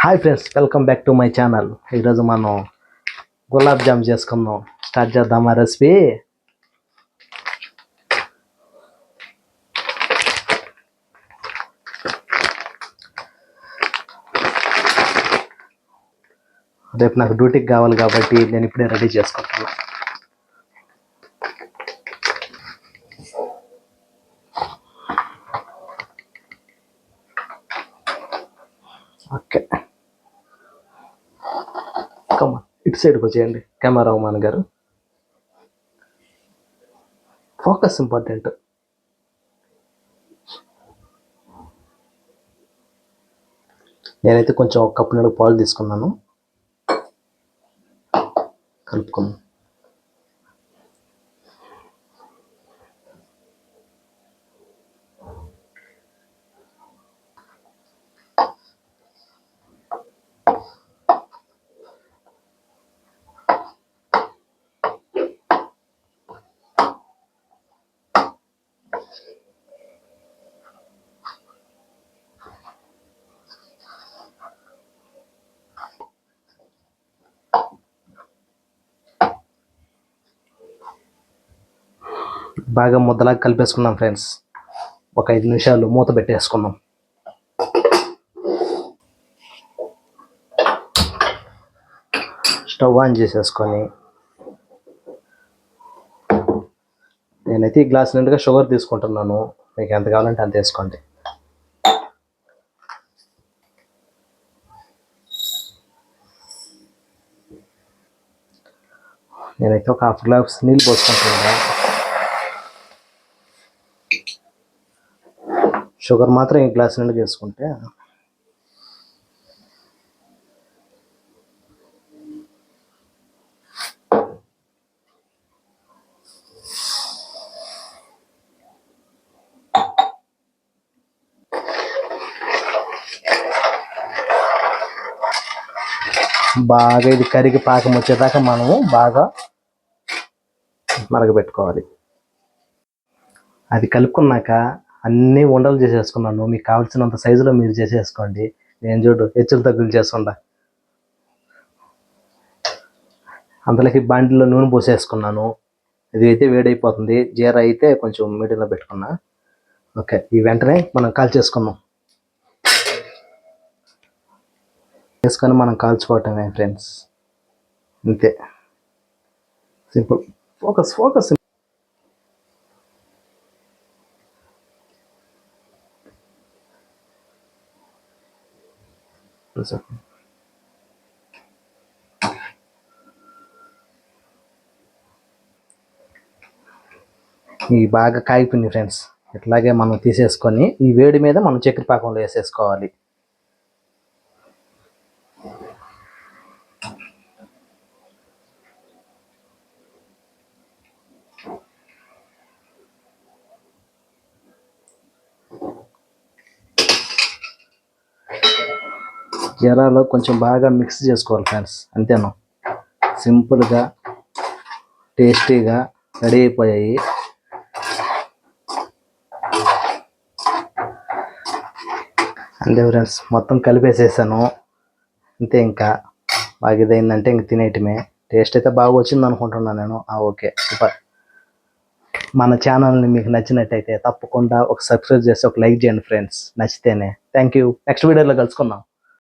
Hi friends, welcome back to my channel. ఈరోజు మనం గులాబ్ జామ్ చేసుకుందాం. స్టార్ట్ చేద్దామా రెసిపీ? రేపు నాకు డ్యూటీకి కావాలి కాబట్టి నేను ఇప్పుడే రెడీ చేసుకుంటున్నా. ఓకే, కమ్మా ఇటు సైడ్కి వచ్చేయండి కెమెరా ఉమాన్ గారు. Focus important. నేనైతే కొంచెం ఒక కప్పు నీళ్ళు పాలు తీసుకున్నాను, కలుపుకున్నాను. బాగా ముద్దలాగా కలిపేసుకున్నాం ఫ్రెండ్స్. ఒక 5 నిమిషాలు మూత పెట్టేసుకున్నాం. స్టవ్ ఆన్ చేసేసుకొని నేనైతే ఈ గ్లాస్ నిండుగా షుగర్ తీసుకుంటున్నాను. మీకు ఎంత కావాలంటే అంత వేసుకోండి. నేనైతే ఒక హాఫ్ గ్లాస్ నీళ్ళు పోసుకుంటున్నాను. షుగర్ మాత్రం ఈ గ్లాస్ నిండుగా వేసుకుంటే బాగా ఇది కరిగి పాకం వచ్చేదాకా మనము బాగా మరగబెట్టుకోవాలి. అది కలుపుకున్నాక అన్నీ ఉండలు చేసేసుకున్నాను. మీకు కావాల్సినంత సైజులో మీరు చేసేసుకోండి. నేను చూడు హెచ్చులు తగ్గులు చేస్తుండా. అందులోకి బాండిలో నూనె పోసేసుకున్నాను. ఇది అయితే వేడైపోతుంది. జీరా అయితే కొంచెం మీడియంలో పెట్టుకున్నా. ఓకే, ఈ వెంటనే మనం కాల్చేసుకున్నాం. వేసుకొని మనం కాల్చుకోవటమే ఫ్రెండ్స్, అంతే సింపుల్. Focus focus. ఈ బాగా కాగిపోయింది ఫ్రెండ్స్. ఇట్లాగే మనం తీసేసుకొని ఈ వేడి మీద మనం చక్కెర పాకంలో వేసేసుకోవాలి. జీరాలో కొంచెం బాగా మిక్స్ చేసుకోవాలి ఫ్రెండ్స్, అంతేనా. సింపుల్గా టేస్టీగా రెడీ అయిపోయాయి. అంతే ఫ్రెండ్స్, మొత్తం కలిపేసేసాను. అంతే, ఇంకా బాగా ఇదైందంటే ఇంక తినేయటమే. టేస్ట్ అయితే బాగా వచ్చింది అనుకుంటున్నాను నేను. Okay, super. మన ఛానల్ని మీకు నచ్చినట్టయితే తప్పకుండా ఒక సబ్స్క్రైబ్ చేసి ఒక లైక్ చేయండి ఫ్రెండ్స్, నచ్చితేనే. Thank you. నెక్స్ట్ వీడియోలో కలుసుకుందాం.